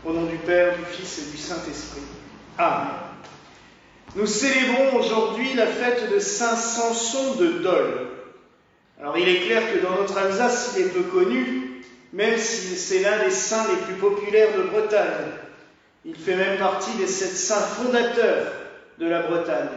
Au nom du Père, du Fils et du Saint-Esprit. Amen. Nous célébrons aujourd'hui la fête de Saint Samson de Dol. Alors il est clair que dans notre Alsace, il est peu connu, même si c'est l'un des saints les plus populaires de Bretagne. Il fait même partie des 7 saints fondateurs de la Bretagne.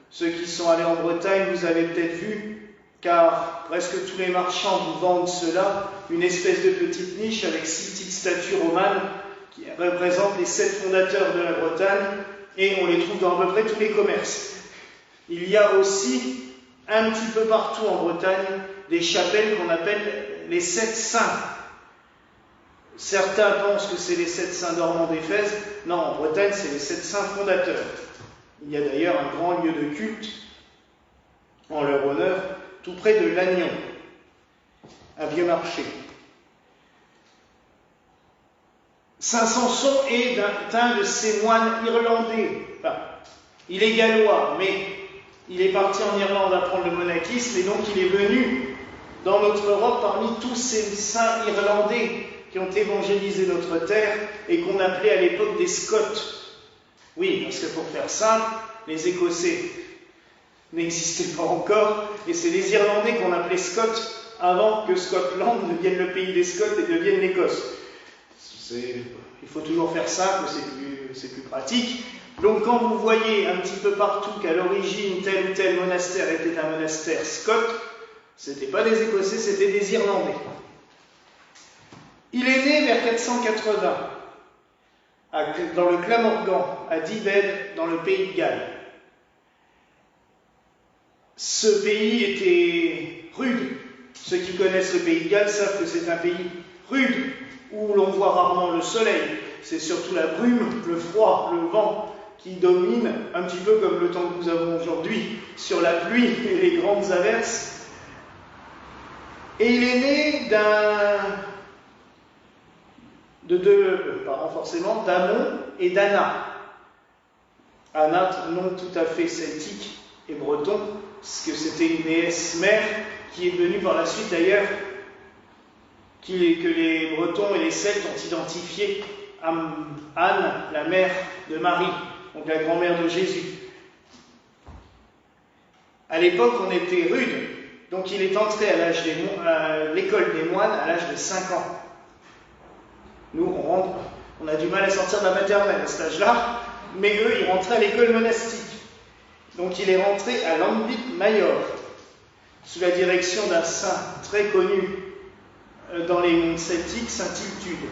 Ceux qui sont allés en Bretagne, vous avez peut-être vu, car presque tous les marchands vous vendent cela, une espèce de petite niche avec 6 petites statues romanes qui représentent les 7 fondateurs de la Bretagne, et on les trouve dans à peu près tous les commerces. Il y a aussi, un petit peu partout en Bretagne, des chapelles qu'on appelle les 7 saints. Certains pensent que c'est les 7 saints dormants d'Éphèse. Non, en Bretagne, c'est les 7 saints fondateurs. Il y a d'ailleurs un grand lieu de culte en leur honneur, tout près de Lannion, à Vieux-Marché. Saint Samson est un de ces moines irlandais. Enfin, il est gallois, mais il est parti en Irlande apprendre le monachisme, et donc il est venu dans notre Europe parmi tous ces saints irlandais qui ont évangélisé notre terre et qu'on appelait à l'époque des Scots. Oui, parce que pour faire simple, les Écossais n'existaient pas encore, et c'est les Irlandais qu'on appelait Scots avant que Scotland devienne le pays des Scots et devienne l'Écosse. Il faut toujours faire simple, c'est plus pratique. Donc quand vous voyez un petit peu partout qu'à l'origine tel ou tel monastère était un monastère scot, ce n'était pas des Écossais, c'était des Irlandais. Il est né vers 480, dans le Glamorgan, à Dyfed, dans le pays de Galles. Ce pays était rude. Ceux qui connaissent le pays de Galles savent que c'est un pays rude, où l'on voit rarement le soleil. C'est surtout la brume, le froid, le vent qui domine, un petit peu comme le temps que nous avons aujourd'hui, sur la pluie et les grandes averses. Et il est né pas forcément, d'Amon et d'Anna. Anna, nom tout à fait celtique et breton, parce que c'était une déesse mère qui est devenue par la suite d'ailleurs, que les Bretons et les Celtes ont identifié Anne, la mère de Marie, donc la grand-mère de Jésus. À l'époque, on était rude, donc il est entré à l'école des moines à l'âge de 5 ans. Nous, on a du mal à sortir de la maternelle à cet âge-là, mais eux, ils rentraient à l'école monastique. Donc il est rentré à Lambith-Mayor, sous la direction d'un saint très connu dans les mondes celtiques, saint Illthude.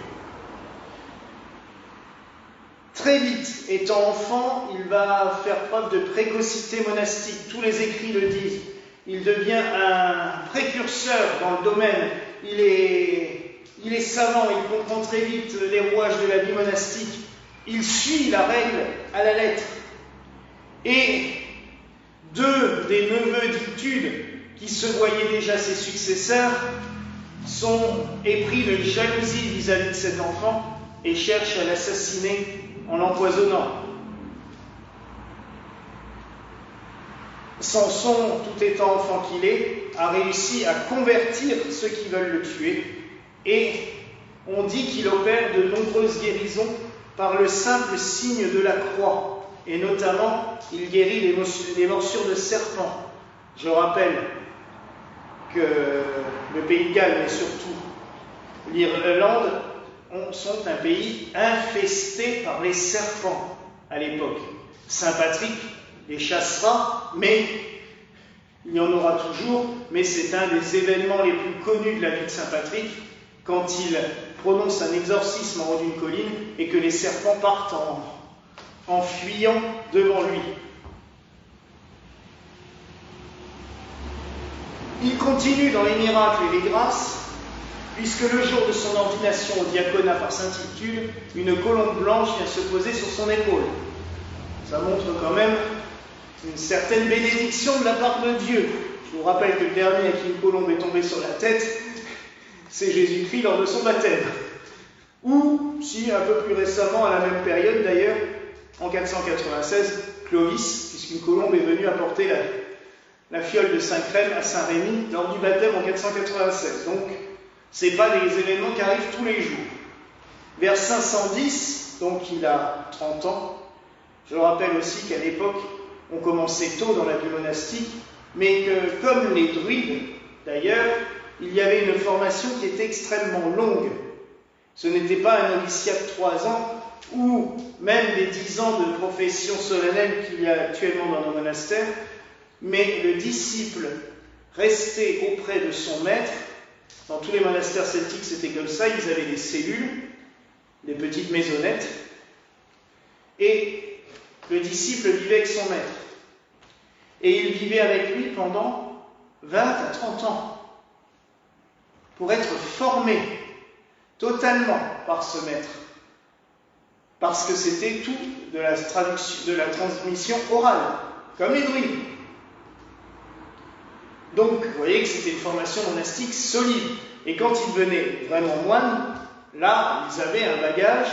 Très vite, étant enfant, il va faire preuve de précocité monastique. Tous les écrits le disent. Il devient un précurseur dans le domaine. Il est savant, il comprend très vite les rouages de la vie monastique. Il suit la règle à la lettre. Et 2 des neveux d'Illthude, qui se voyaient déjà ses successeurs, sont épris de jalousie vis-à-vis de cet enfant et cherchent à l'assassiner en l'empoisonnant. Samson, tout étant enfant qu'il est, a réussi à convertir ceux qui veulent le tuer, et on dit qu'il opère de nombreuses guérisons par le simple signe de la croix, et notamment il guérit les morsures de serpents. Je rappelle que le pays de Galles, mais surtout l'Irlande, sont un pays infesté par les serpents à l'époque. Saint Patrick les chassera, mais il y en aura toujours, mais c'est un des événements les plus connus de la vie de Saint Patrick, quand il prononce un exorcisme en haut d'une colline et que les serpents partent en fuyant devant lui. Il continue dans les miracles et les grâces, puisque le jour de son ordination au diaconat par saint Illthude, une colombe blanche vient se poser sur son épaule. Ça montre quand même une certaine bénédiction de la part de Dieu. Je vous rappelle que le dernier à qui une colombe est tombée sur la tête, c'est Jésus-Christ lors de son baptême. Ou, si un peu plus récemment, à la même période d'ailleurs, en 496, Clovis, puisqu'une colombe est venue apporter la fiole de Saint-Crème à Saint-Rémy lors du baptême en 496. Donc, ce n'est pas des événements qui arrivent tous les jours. Vers 510, donc il a 30 ans. Je rappelle aussi qu'à l'époque, on commençait tôt dans la vie monastique, mais que, comme les druides d'ailleurs, il y avait une formation qui était extrêmement longue. Ce n'était pas un noviciat de 3 ans, ou même des 10 ans de profession solennelle qu'il y a actuellement dans nos monastères, mais le disciple restait auprès de son maître. Dans tous les monastères celtiques, c'était comme ça, ils avaient des cellules, des petites maisonnettes, et le disciple vivait avec son maître. Et il vivait avec lui pendant 20 à 30 ans, pour être formé totalement par ce maître. Parce que c'était tout de la transmission orale, comme les druides. Donc, vous voyez que c'était une formation monastique solide. Et quand ils devenaient vraiment moines, là, ils avaient un bagage,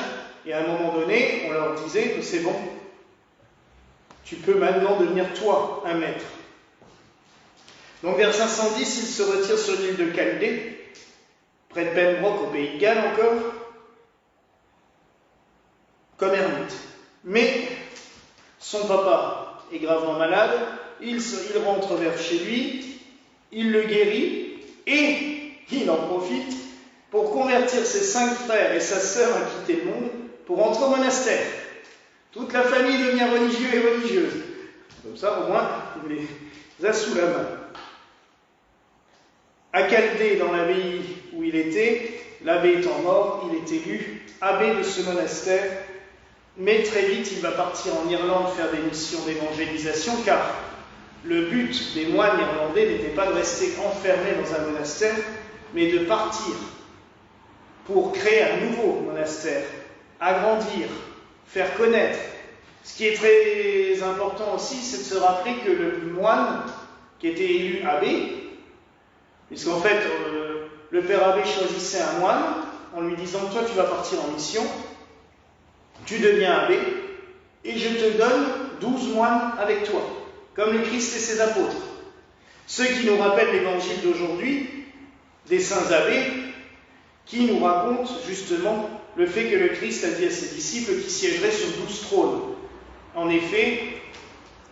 et à un moment donné, on leur disait, c'est bon, tu peux maintenant devenir toi un maître. Donc vers 510, il se retire sur l'île de Chaldée, près de Pembroke, au pays de Galles encore, comme ermite. Mais son papa est gravement malade, il rentre vers chez lui, il le guérit, et il en profite pour convertir ses 5 frères et sa sœur à quitter le monde pour entrer au monastère. Toute la famille devient religieux et religieuse. Comme ça, au moins, il les a sous la main. À Chaldée, dans l'abbaye où il était, l'abbé étant mort, il est élu abbé de ce monastère. Mais très vite, il va partir en Irlande faire des missions d'évangélisation, car le but des moines irlandais n'était pas de rester enfermés dans un monastère, mais de partir pour créer un nouveau monastère, agrandir, faire connaître. Ce qui est très important aussi, c'est de se rappeler que le moine qui était élu abbé, puisqu'en fait, le père abbé choisissait un moine en lui disant « Toi, tu vas partir en mission, tu deviens abbé, et je te donne 12 moines avec toi, comme le Christ et ses apôtres. » Ce qui nous rappelle l'évangile d'aujourd'hui, des saints abbés, qui nous racontent justement le fait que le Christ a dit à ses disciples qu'il siégerait sur 12 trônes. En effet,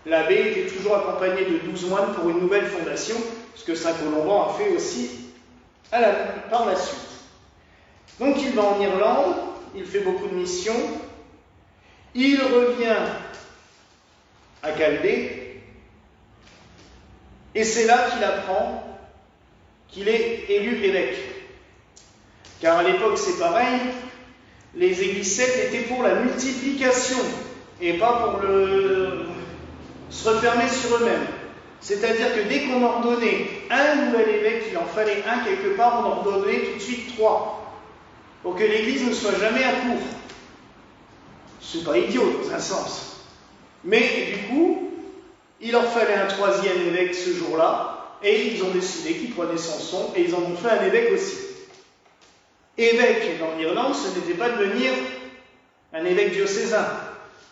l'abbé était toujours accompagné de 12 moines pour une nouvelle fondation, ce que saint Colomban a fait aussi par la suite. Donc il va en Irlande, il fait beaucoup de missions, il revient à Chaldée, et c'est là qu'il apprend qu'il est élu évêque. Car à l'époque, c'est pareil, les églises celtes étaient pour la multiplication et pas pour se refermer sur eux-mêmes. C'est-à-dire que dès qu'on ordonnait un nouvel évêque, il en fallait un quelque part, on ordonnait tout de suite 3, pour que l'église ne soit jamais à court. C'est pas idiot dans un sens. Mais du coup, il leur fallait un 3e évêque ce jour-là, et ils ont décidé qu'ils prenaient Samson, et ils en ont fait un évêque aussi. Évêque dans l'Irlande, ce n'était pas devenir un évêque diocésain.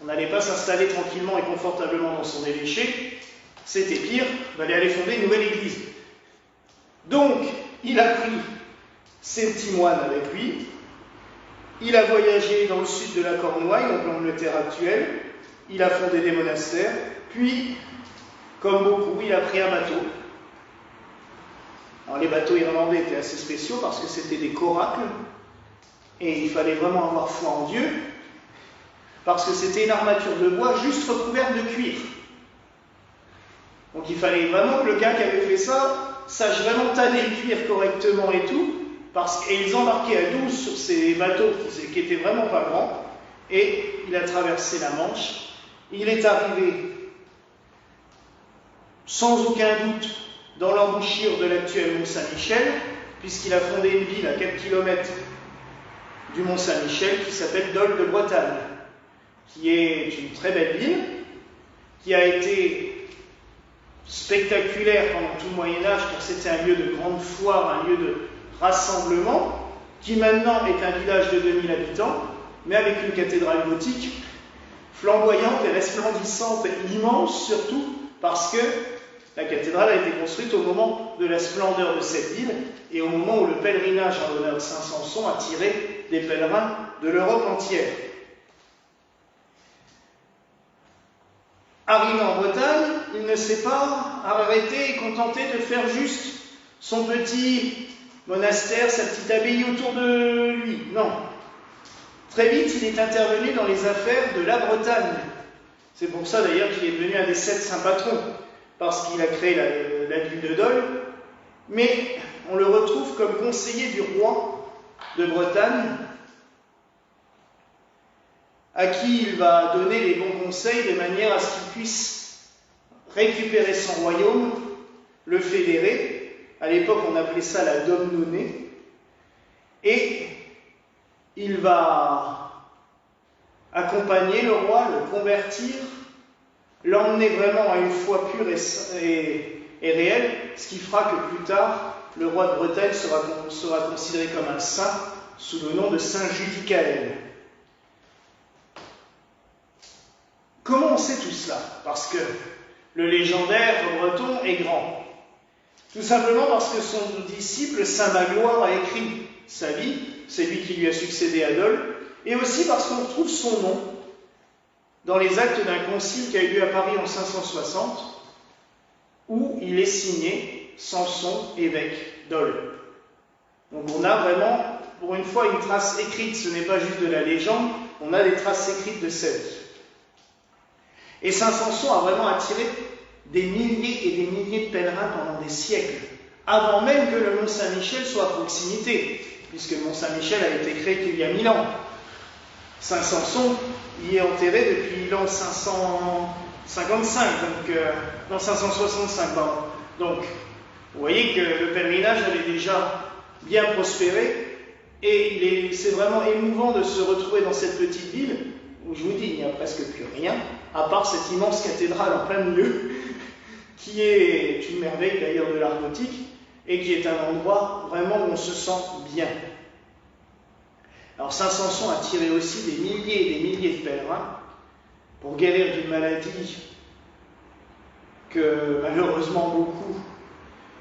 On n'allait pas s'installer tranquillement et confortablement dans son évêché, c'était pire, il fallait aller fonder une nouvelle église. Donc, il a pris ses petits moines avec lui, il a voyagé dans le sud de la Cornouaille, donc l'Angleterre actuelle, il a fondé des monastères, puis, comme beaucoup, il a pris un bateau. Alors les bateaux irlandais étaient assez spéciaux parce que c'était des coracles, et il fallait vraiment avoir foi en Dieu, parce que c'était une armature de bois juste recouverte de cuir. Donc il fallait vraiment que le gars qui avait fait ça sache vraiment tanner le cuir correctement et tout, et ils embarquaient à 12 sur ces bateaux qui étaient vraiment pas grands, et il a traversé la Manche. Il est arrivé sans aucun doute dans l'embouchure de l'actuel Mont-Saint-Michel, puisqu'il a fondé une ville à 4 km du Mont-Saint-Michel qui s'appelle Dol de Bretagne, qui est une très belle ville, qui a été spectaculaire pendant tout le Moyen-Âge, car c'était un lieu de grande foire, un lieu de rassemblement, qui maintenant est un village de 2000 habitants, mais avec une cathédrale gothique flamboyante et resplendissante, immense surtout, parce que la cathédrale a été construite au moment de la splendeur de cette ville et au moment où le pèlerinage en l'honneur de Saint Samson attirait des pèlerins de l'Europe entière. Arrivé en Bretagne, il ne s'est pas arrêté et contenté de faire juste son petit monastère, sa petite abbaye autour de lui. Non. Très vite, il est intervenu dans les affaires de la Bretagne. C'est pour ça d'ailleurs qu'il est devenu un des 7 saints patrons, parce qu'il a créé la ville de Dole. Mais on le retrouve comme conseiller du roi de Bretagne, à qui il va donner les bons conseils de manière à ce qu'il puisse récupérer son royaume, le fédérer. À l'époque, on appelait ça la domnonée. Et il va accompagner le roi, le convertir, l'emmener vraiment à une foi pure et réelle, ce qui fera que plus tard, le roi de Bretagne sera considéré comme un saint sous le nom de Saint Judicaël. Comment on sait tout cela? Parce que le légendaire breton est grand. Tout simplement parce que son disciple, Saint Magloire, a écrit sa vie, c'est lui qui lui a succédé à Dole, et aussi parce qu'on retrouve son nom dans les actes d'un concile qui a eu lieu à Paris en 560, où il est signé Samson, évêque Dole. Donc on a vraiment, pour une fois, une trace écrite, ce n'est pas juste de la légende, on a des traces écrites de sa vie. Et Saint Samson a vraiment attiré des milliers et des milliers de pèlerins pendant des siècles, avant même que le Mont Saint-Michel soit à proximité, puisque le Mont Saint-Michel a été créé qu'il y a 1000 ans. Saint Samson y est enterré depuis l'an 555, non 565, pardon. Donc, vous voyez que le pèlerinage avait déjà bien prospéré, et c'est vraiment émouvant de se retrouver dans cette petite ville, où je vous dis, il n'y a presque plus rien, à part cette immense cathédrale en plein milieu, qui est une merveille d'ailleurs de l'art gothique, et qui est un endroit vraiment où on se sent bien. Alors Saint Samson a tiré aussi des milliers et des milliers de pèlerins pour guérir d'une maladie que malheureusement beaucoup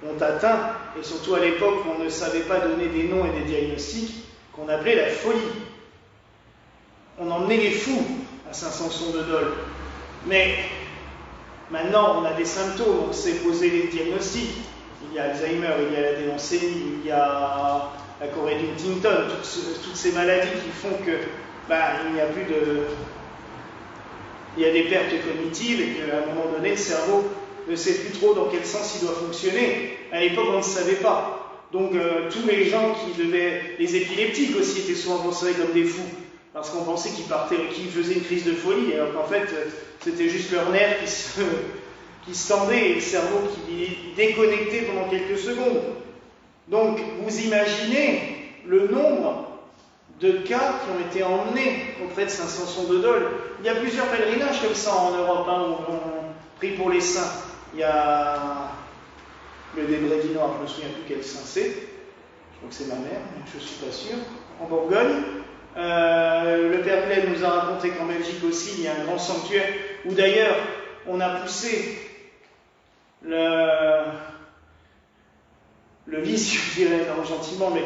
ont atteint, et surtout à l'époque où on ne savait pas donner des noms et des diagnostics, qu'on appelait la folie. On emmenait les fous à Saint Samson de Dole. Mais maintenant, on a des symptômes, on sait poser les diagnostics. Il y a Alzheimer, il y a la démence-sénile, il y a la chorée d'Huntington, toutes ces maladies qui font que il n'y a plus de... Il y a des pertes cognitives et qu'à un moment donné, le cerveau ne sait plus trop dans quel sens il doit fonctionner. À l'époque, on ne savait pas. Donc, tous les gens qui devaient... Les épileptiques aussi étaient souvent considérés comme des fous, parce qu'on pensait qu'ils faisaient une crise de folie, alors qu'en fait, c'était juste leur nerf qui se tendait et le cerveau qui déconnectait pendant quelques secondes. Donc, vous imaginez le nombre de cas qui ont été emmenés auprès de Saint Samson de Dole. Il y a plusieurs pèlerinages comme ça en Europe, où on prie pour les saints. Il y a le Débrédinois, je ne me souviens plus quel saint c'est, je crois que c'est ma mère, mais je ne suis pas sûr, en Bourgogne. Le Père Glenn nous a raconté qu'en Belgique aussi, il y a un grand sanctuaire où d'ailleurs on a poussé le vice, je dirais gentiment, mais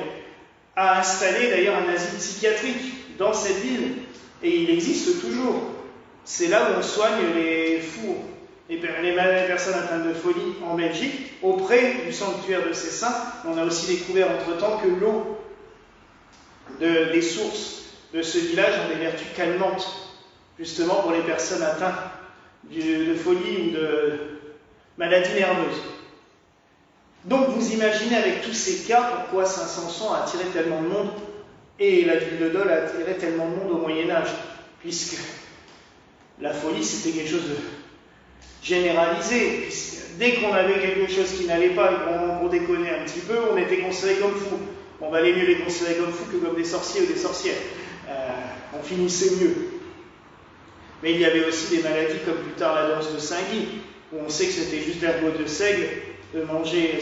à installer d'ailleurs un asile psychiatrique dans cette ville, et il existe toujours. C'est là où on soigne les fous, les personnes atteintes de folie en Belgique, auprès du sanctuaire de ces saints. On a aussi découvert entre-temps que l'eau des sources de ce village ont des vertus calmantes, justement pour les personnes atteintes de folie ou de maladies nerveuses. Donc vous imaginez avec tous ces cas pourquoi Saint Samson a attiré tellement de monde et la ville de Dole a attiré tellement de monde au Moyen-Âge, puisque la folie c'était quelque chose de généralisé. Dès qu'on avait quelque chose qui n'allait pas et qu'on déconnait un petit peu, on était considéré comme fou. On valait mieux les considérer comme fous que comme des sorciers ou des sorcières. On finissait mieux. Mais il y avait aussi des maladies comme plus tard la danse de Saint-Guy, où on sait que c'était juste l'ergot de seigle, de manger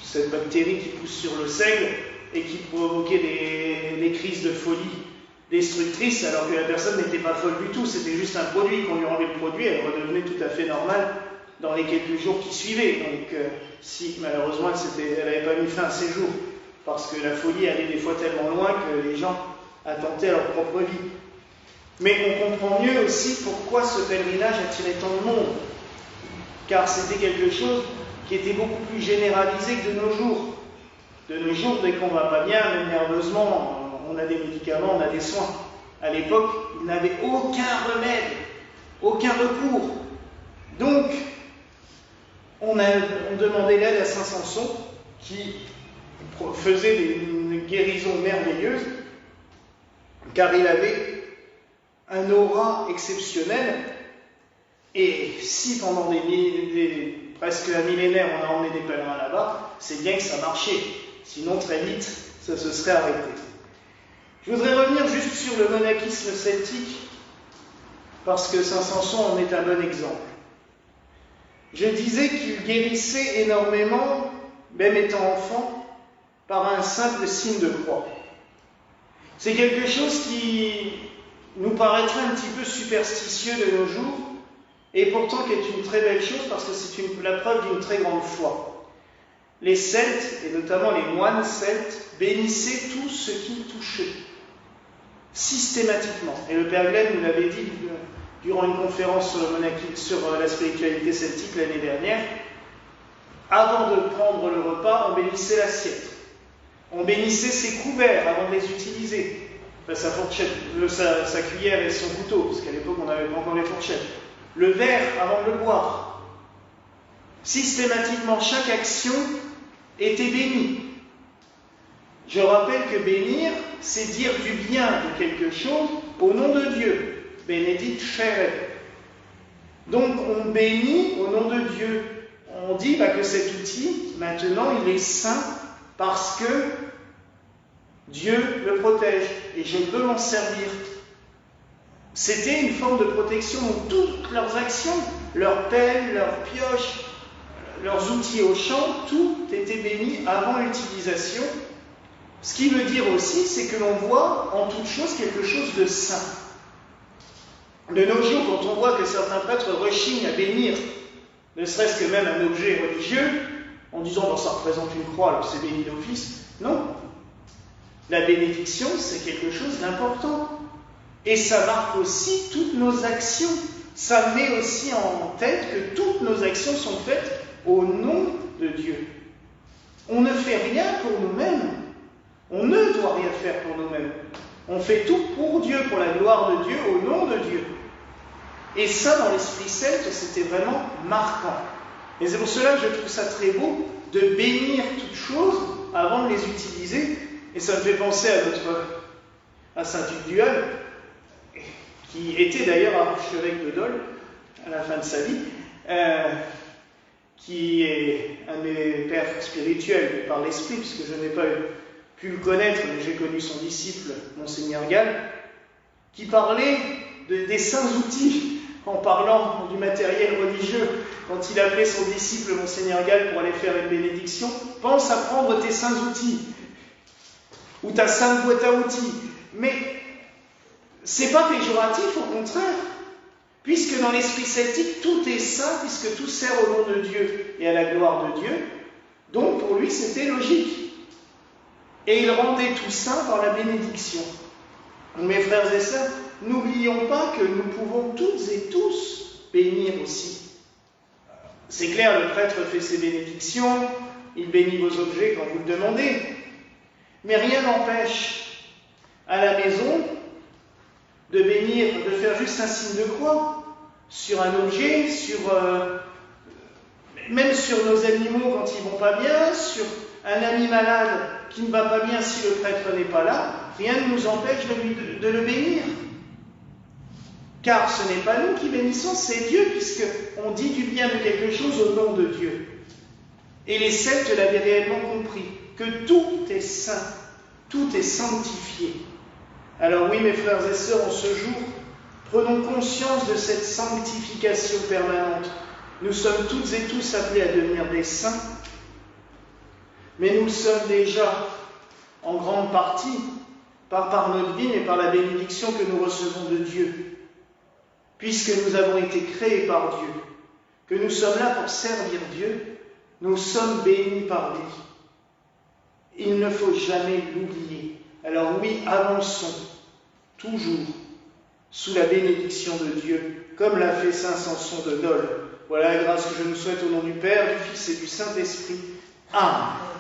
cette bactérie qui pousse sur le seigle et qui provoquait des crises de folie destructrices, alors que la personne n'était pas folle du tout, c'était juste un produit. Qu'on lui enlevait le produit, elle redevenait tout à fait normale dans les quelques jours qui suivaient. Donc si malheureusement elle n'avait pas mis fin à ses jours, parce que la folie allait des fois tellement loin que les gens attentaient à leur propre vie. Mais on comprend mieux aussi pourquoi ce pèlerinage attirait tant de monde. Car c'était quelque chose qui était beaucoup plus généralisé que de nos jours. De nos jours, dès qu'on ne va pas bien, même nerveusement, on a des médicaments, on a des soins. À l'époque, ils n'avaient aucun remède, aucun recours. Donc, on demandait l'aide à Saint Samson, qui faisait une guérison merveilleuse, car il avait un aura exceptionnel. Et si pendant presque un millénaire, on a emmené des pèlerins là-bas, c'est bien que ça marchait. Sinon, très vite, ça se serait arrêté. Je voudrais revenir juste sur le monachisme celtique, parce que Saint Samson en est un bon exemple. Je disais qu'il guérissait énormément, même étant enfant, par un simple signe de croix. C'est quelque chose qui nous paraîtrait un petit peu superstitieux de nos jours, et pourtant qui est une très belle chose, parce que c'est la preuve d'une très grande foi. Les Celtes, et notamment les moines celtes, bénissaient tout ce qu'ils touchaient, systématiquement. Et le Père Glenn nous l'avait dit durant une conférence sur la spiritualité celtique l'année dernière. Avant de prendre le repas, on bénissait l'assiette. On bénissait ses couverts avant de les utiliser. Enfin, sa fourchette, sa cuillère et son couteau, parce qu'à l'époque on n'avait pas encore les fourchettes. Le verre avant de le boire. Systématiquement, chaque action était bénie. Je rappelle que bénir, c'est dire du bien de quelque chose au nom de Dieu. Benedicte Fere. Donc on bénit au nom de Dieu. On dit que cet outil, maintenant, il est saint parce que Dieu le protège et je peux m'en servir. C'était une forme de protection. Donc toutes leurs actions, leurs pelles, leurs pioches, leurs outils au champ, tout était béni avant l'utilisation. Ce qui veut dire aussi, c'est que l'on voit en toute chose quelque chose de saint. De nos jours, quand on voit que certains prêtres rechignent à bénir, ne serait-ce que même un objet religieux, en disant ça représente une croix, alors c'est béni d'office, non. La bénédiction, c'est quelque chose d'important. Et ça marque aussi toutes nos actions. Ça met aussi en tête que toutes nos actions sont faites au nom de Dieu. On ne fait rien pour nous-mêmes. On ne doit rien faire pour nous-mêmes. On fait tout pour Dieu, pour la gloire de Dieu, au nom de Dieu. Et ça, dans l'esprit celte, c'était vraiment marquant. Et c'est pour cela que je trouve ça très beau de bénir toutes choses avant de les utiliser. Et ça me fait penser à saint Tugdual, qui était d'ailleurs archevêque de Dole à la fin de sa vie, qui est un de mes pères spirituels par l'esprit, puisque je n'ai pas pu le connaître, mais j'ai connu son disciple, Monseigneur Gall, qui parlait des saints outils en parlant du matériel religieux. Quand il appelait son disciple, Monseigneur Gall, pour aller faire une bénédiction, pense à prendre tes saints outils, ou ta sainte boîte à outils. Mais c'est pas péjoratif, au contraire, puisque dans l'esprit celtique, tout est saint, puisque tout sert au nom de Dieu et à la gloire de Dieu. Donc pour lui, c'était logique. Et il rendait tout saint par la bénédiction. Mes frères et sœurs, n'oublions pas que nous pouvons toutes et tous bénir aussi. C'est clair, le prêtre fait ses bénédictions, il bénit vos objets quand vous le demandez, mais rien n'empêche à la maison de bénir, de faire juste un signe de croix sur un objet, même sur nos animaux quand ils ne vont pas bien, sur un ami malade qui ne va pas bien si le prêtre n'est pas là, rien ne nous empêche de le bénir. Car ce n'est pas nous qui bénissons, c'est Dieu, puisqu'on dit du bien de quelque chose au nom de Dieu. Et les Celtes l'avaient réellement compris, que tout est saint, tout est sanctifié. Alors oui, mes frères et sœurs, en ce jour, prenons conscience de cette sanctification permanente. Nous sommes toutes et tous appelés à devenir des saints, mais nous le sommes déjà en grande partie par notre vie, mais par la bénédiction que nous recevons de Dieu, puisque nous avons été créés par Dieu, que nous sommes là pour servir Dieu, nous sommes bénis par lui. Il ne faut jamais l'oublier. Alors oui, avançons, toujours, sous la bénédiction de Dieu, comme l'a fait saint Samson de Dol. Voilà la grâce que je nous souhaite au nom du Père, du Fils et du Saint-Esprit. Amen.